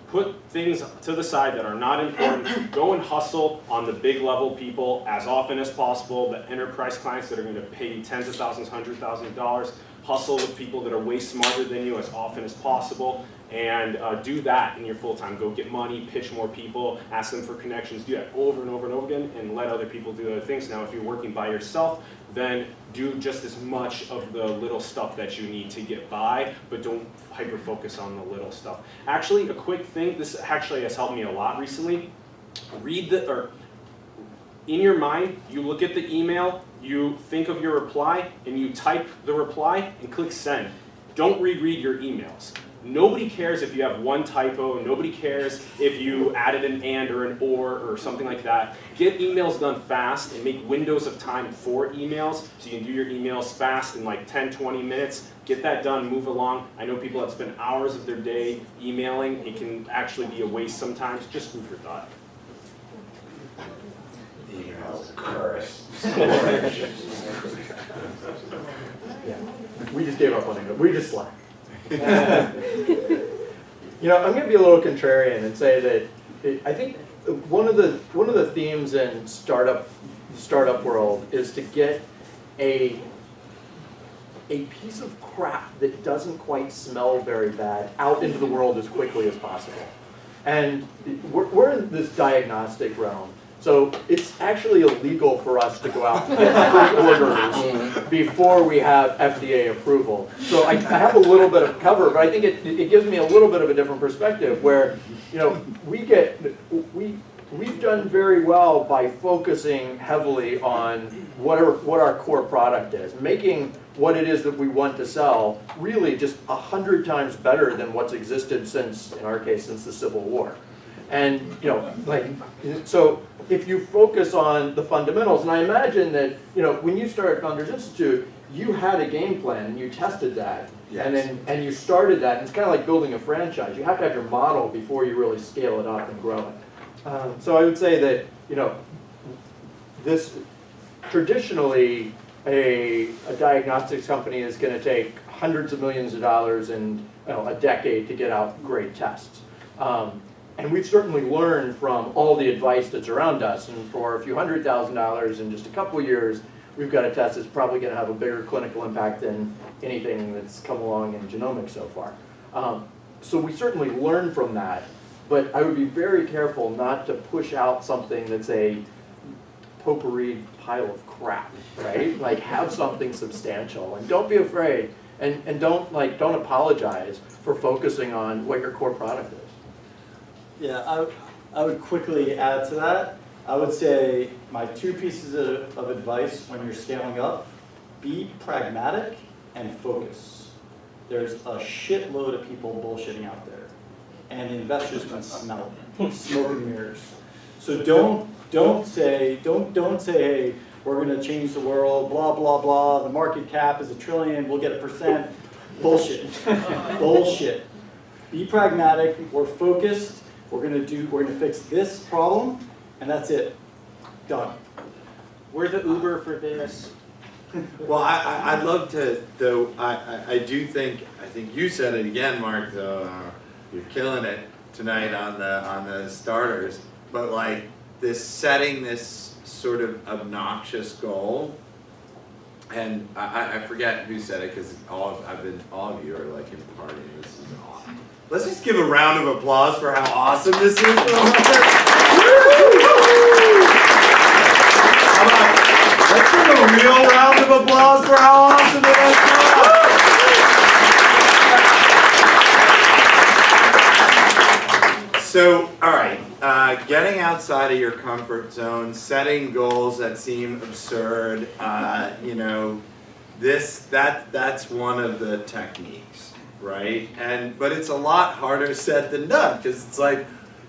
put things to the side that are not important, go and hustle on the big level people as often as possible, the enterprise clients that are going to pay you tens of thousands, $100,000, hustle with people that are way smarter than you as often as possible, and do that in your full time. Go get money, pitch more people, ask them for connections, do that over and over and over again, and let other people do other things. Now, if you're working by yourself, then do just as much of the little stuff that you need to get by, but don't hyper focus on the little stuff. Actually, a quick thing, this actually has helped me a lot recently. In your mind, you look at the email, you think of your reply, and you type the reply and click send. Don't reread your emails. Nobody cares if you have one typo. Nobody cares if you added an and or an or something like that. Get emails done fast and make windows of time for emails so you can do your emails fast in like 10, 20 minutes. Get that done, move along. I know people that spend hours of their day emailing. It can actually be a waste sometimes. Just food for thought. Emails curse. Yeah. We just gave up on it. We just slacked. You know, I'm going to be a little contrarian and say that I think one of the themes in startup world is to get a piece of crap that doesn't quite smell very bad out into the world as quickly as possible. And we're in this diagnostic realm. So it's actually illegal for us to go out and get orders before we have FDA approval. So I have a little bit of cover, but I think it gives me a little bit of a different perspective where, you know, we've done very well by focusing heavily on what our core product is, making what it is that we want to sell really just 100 times better than what's existed since, in our case, since the Civil War. And, you know, like, so if you focus on the fundamentals, and I imagine that, you know, when you started Founders Institute, you had a game plan and you tested that, yes. and you started that, and it's kind of like building a franchise. You have to have your model before you really scale it up and grow it. So I would say that, you know, this traditionally a diagnostics company is going to take hundreds of millions of dollars and, you know, a decade to get out great tests. And we've certainly learned from all the advice that's around us, and for a few $100,000 in just a couple of years, we've got a test that's probably going to have a bigger clinical impact than anything that's come along in genomics so far. So we certainly learn from that, but I would be very careful not to push out something that's a potpourri pile of crap, right? Like, have something substantial, and don't be afraid, and don't apologize for focusing on what your core product is. Yeah, I would quickly add to that. I would say my 2 pieces of advice when you're scaling up: be pragmatic and focus. There's a shitload of people bullshitting out there, and the investors can smell it, smoke and mirrors. So don't say, hey, we're going to change the world, blah blah blah. The market cap is $1 trillion, we'll get 1%. Bullshit, bullshit. Be pragmatic, we're focused, we're gonna fix this problem, and that's it. Done. We're the Uber for this. Well, I'd love to, though, I think you said it again, Mark, though, you're killing it tonight on the starters, but like setting this sort of obnoxious goal, and I forget who said it, because all of you are like imparting, this is awesome. Let's just give a round of applause for how awesome this is. Let's give a real round of applause for how awesome it is. So, all right, getting outside of your comfort zone, setting goals that seem absurd, you know, that's one of the techniques, right? But it's a lot harder said than done, because it's like,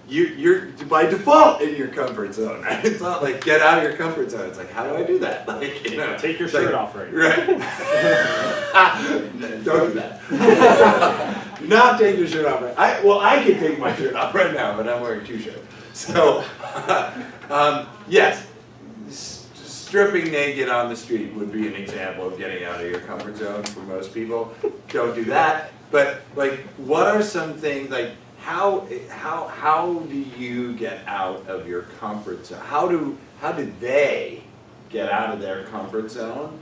you're by default in your comfort zone, right? It's not like get out of your comfort zone. It's like, how do I do that? Like, you know, take your shirt off right now. Right. Don't do that. Not take your shirt off right. I can take my shirt off right now, but I'm wearing 2 shirts. So, yes, stripping naked on the street would be an example of getting out of your comfort zone for most people. Don't do that. But like, what are some things like? How do you get out of your comfort zone? How do they get out of their comfort zone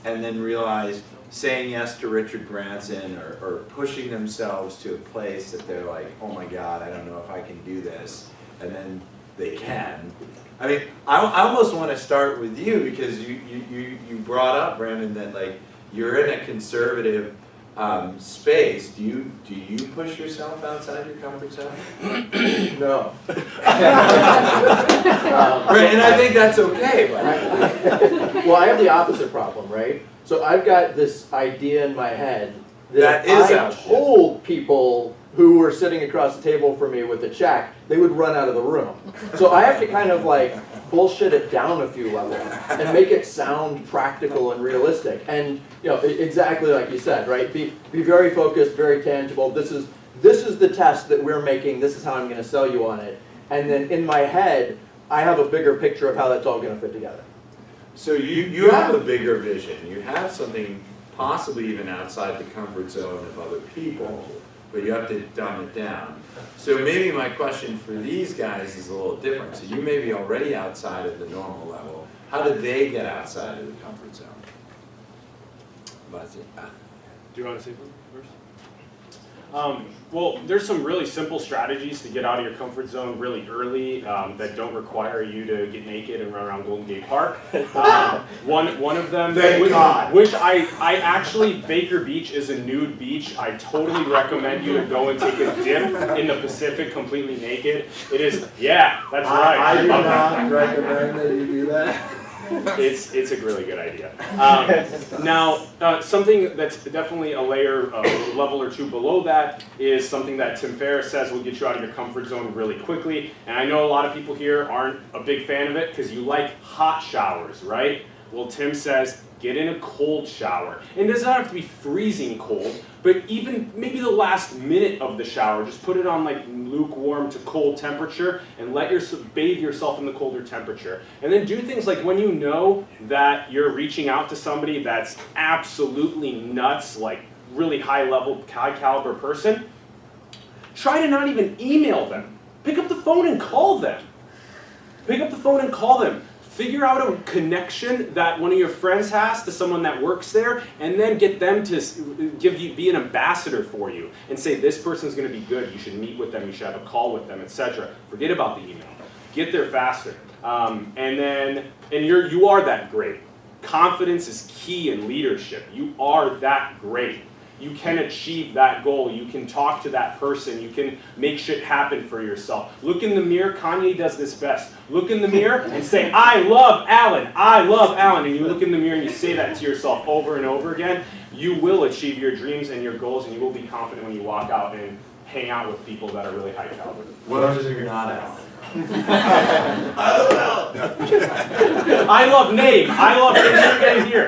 and then realize saying yes to Richard Branson or pushing themselves to a place that they're like, oh my God, I don't know if I can do this, and then they can. I mean, I almost want to start with you, because you brought up, Brandon, that like you're in a conservative space. Do you push yourself outside your comfort zone? No. Right, and I think that's okay. But. Well, I have the opposite problem, right? So I've got this idea in my head that is I told people who were sitting across the table from me with a check, they would run out of the room. So I have to kind of like bullshit it down a few levels and make it sound practical and realistic. And you know, exactly like you said, right? Be very focused, very tangible. This is the test that we're making. This is how I'm going to sell you on it. And then in my head, I have a bigger picture of how that's all going to fit together. So you have a bigger vision. You have something possibly even outside the comfort zone of other people, but you have to dumb it down. So maybe my question for these guys is a little different. So you may be already outside of the normal level. How do they get outside of the comfort zone? Do you want to say first? Well, there's some really simple strategies to get out of your comfort zone really early that don't require you to get naked and run around Golden Gate Park. One of them, which I actually, Baker Beach is a nude beach. I totally recommend you to go and take a dip in the Pacific completely naked. It is, yeah, that's right. I do not recommend that you do that. It's a really good idea. Now, something that's definitely a level or two below that is something that Tim Ferriss says will get you out of your comfort zone really quickly. And I know a lot of people here aren't a big fan of it because you like hot showers, right? Well, Tim says, get in a cold shower. And it does not have to be freezing cold, but even maybe the last minute of the shower, just put it on like lukewarm to cold temperature and bathe yourself in the colder temperature. And then do things like when you know that you're reaching out to somebody that's absolutely nuts, like really high caliber person, try to not even email them. Pick up the phone and call them. Pick up the phone and call them. Figure out a connection that one of your friends has to someone that works there, and then get them to be an ambassador for you and say, this person's going to be good, you should meet with them, you should have a call with them, etc. Forget about the email. Get there faster. And you are that great. Confidence is key in leadership. You are that great. You can achieve that goal. You can talk to that person. You can make shit happen for yourself. Look in the mirror. Kanye does this best. Look in the mirror and say, I love Alan. I love Alan. And you look in the mirror and you say that to yourself over and over again. You will achieve your dreams and your goals, and you will be confident when you walk out and hang out with people that are really high caliber. What if you're not Alan? I love Alan. I love name. I love things you're getting here.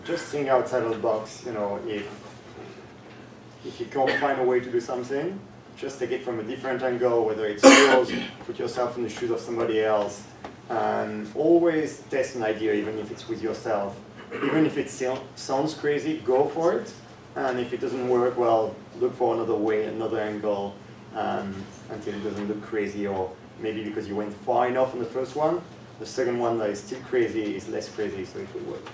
just think outside of the box. You know, if you can't find a way to do something, just take it from a different angle, whether it's yours, put yourself in the shoes of somebody else, and always test an idea, even if it's with yourself. Even if it sounds crazy, go for it. And if it doesn't work, well, look for another way, another angle, until it doesn't look crazy, or maybe because you went far enough on the first one, the second one that is still crazy is less crazy, so it will work.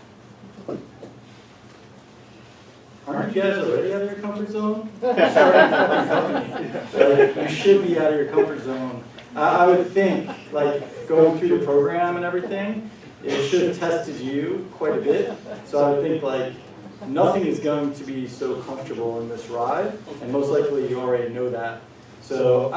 Aren't you guys already out of your comfort zone? You should be out of your comfort zone. I would think, like, going through the program and everything, it should have tested you quite a bit. So I would think, like, nothing is going to be so comfortable in this ride, and most likely you already know that. So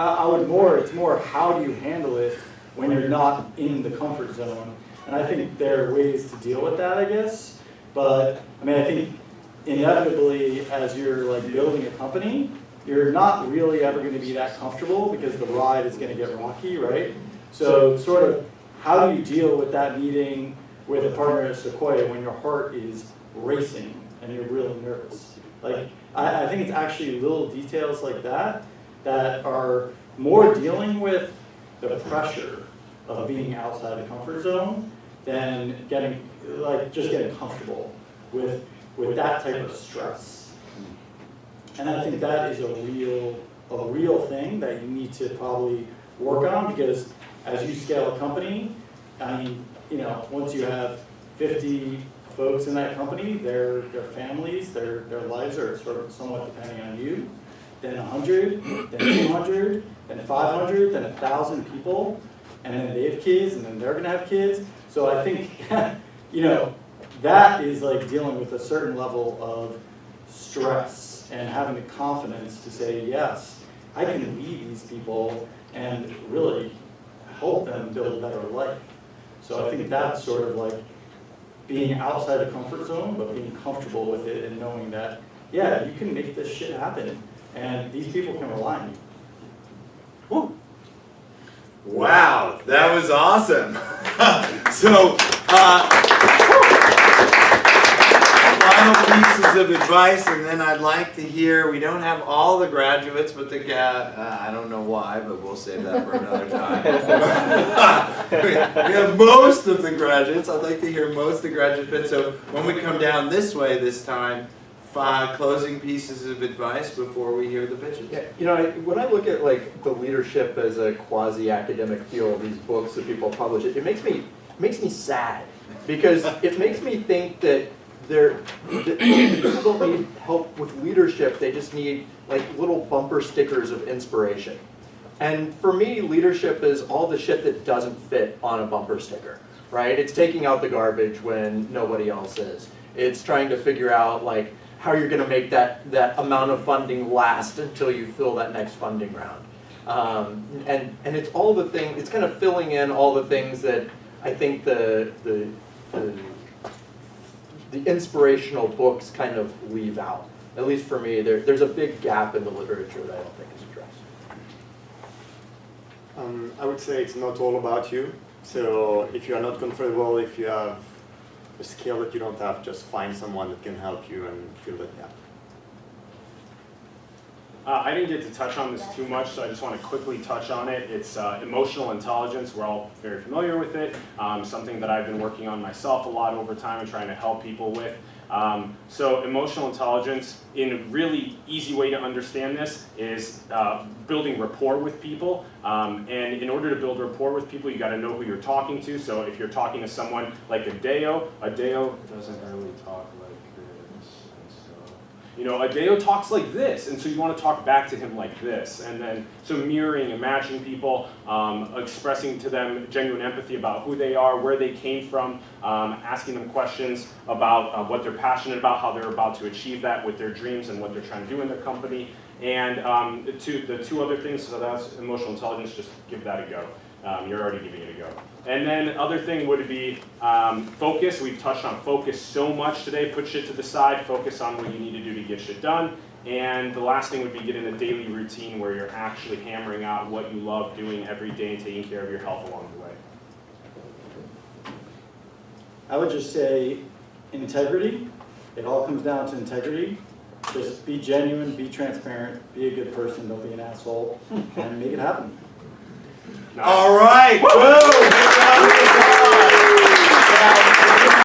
it's more how do you handle it when you're not in the comfort zone. And I think there are ways to deal with that, I guess. But, I mean, I think inevitably, as you're like building a company, you're not really ever going to be that comfortable because the ride is going to get rocky, right? So sort of how do you deal with that meeting with a partner at Sequoia when your heart is racing and you're really nervous? Like, I think it's actually little details like that that are more dealing with the pressure of being outside the comfort zone than getting, like, just getting comfortable with that type of stress. And I think that is a real thing that you need to probably work on, because as you scale a company, I mean, you know, once you have 50 folks in that company, their families, their lives are sort of somewhat depending on you, then 100, then 200, then 500, then 1,000 people, and then they have kids, and then they're gonna have kids. So I think, you know, that is like dealing with a certain level of stress and having the confidence to say, yes, I can lead these people and really help them build a better life. So I think that's sort of like being outside the comfort zone, but being comfortable with it and knowing that, yeah, you can make this shit happen, and these people can rely on you. Woo. Wow, that was awesome. So, final pieces of advice, and then I'd like to hear, we don't have all the graduates, but I don't know why, but we'll save that for another time. We have most of the graduates. I'd like to hear most of the graduates. So when we come down this way this time, 5 closing pieces of advice before we hear the pitches. Yeah, you know, when I look at like the leadership as a quasi-academic field, these books that people publish, it makes me sad, because it makes me think that people don't need help with leadership, they just need like little bumper stickers of inspiration. And for me, leadership is all the shit that doesn't fit on a bumper sticker, right? It's taking out the garbage when nobody else is. It's trying to figure out like how you're going to make that amount of funding last until you fill that next funding round. And it's all the things, it's kind of filling in all the things that I think the inspirational books kind of leave out. At least for me, there's a big gap in the literature that I don't think is addressed. I would say it's not all about you. So if you are not comfortable, if you have a skill that you don't have, just find someone that can help you and fill that gap. I didn't get to touch on this too much, so I just want to quickly touch on it. It's emotional intelligence. We're all very familiar with it. Something that I've been working on myself a lot over time and trying to help people with. So emotional intelligence, in a really easy way to understand this, is building rapport with people. And in order to build rapport with people, you got to know who you're talking to. So if you're talking to someone like Adeo doesn't really talk like this. And so, you know, Adeo talks like this, and so you want to talk back to him like this. And then, so mirroring, imagining people, expressing to them genuine empathy about who they are, where they came from, asking them questions about what they're passionate about, how they're about to achieve that with their dreams and what they're trying to do in their company. And the two other things, so that's emotional intelligence, just give that a go. You're already giving it a go. And then other thing would be focus. We've touched on focus so much today. Put shit to the side, focus on what you need to do to get shit done. And the last thing would be get in a daily routine where you're actually hammering out what you love doing every day and taking care of your health along the way. I would just say integrity It all comes down to integrity. Just be genuine, be transparent, be a good person, don't be an asshole, and make it happen. All right. Boom.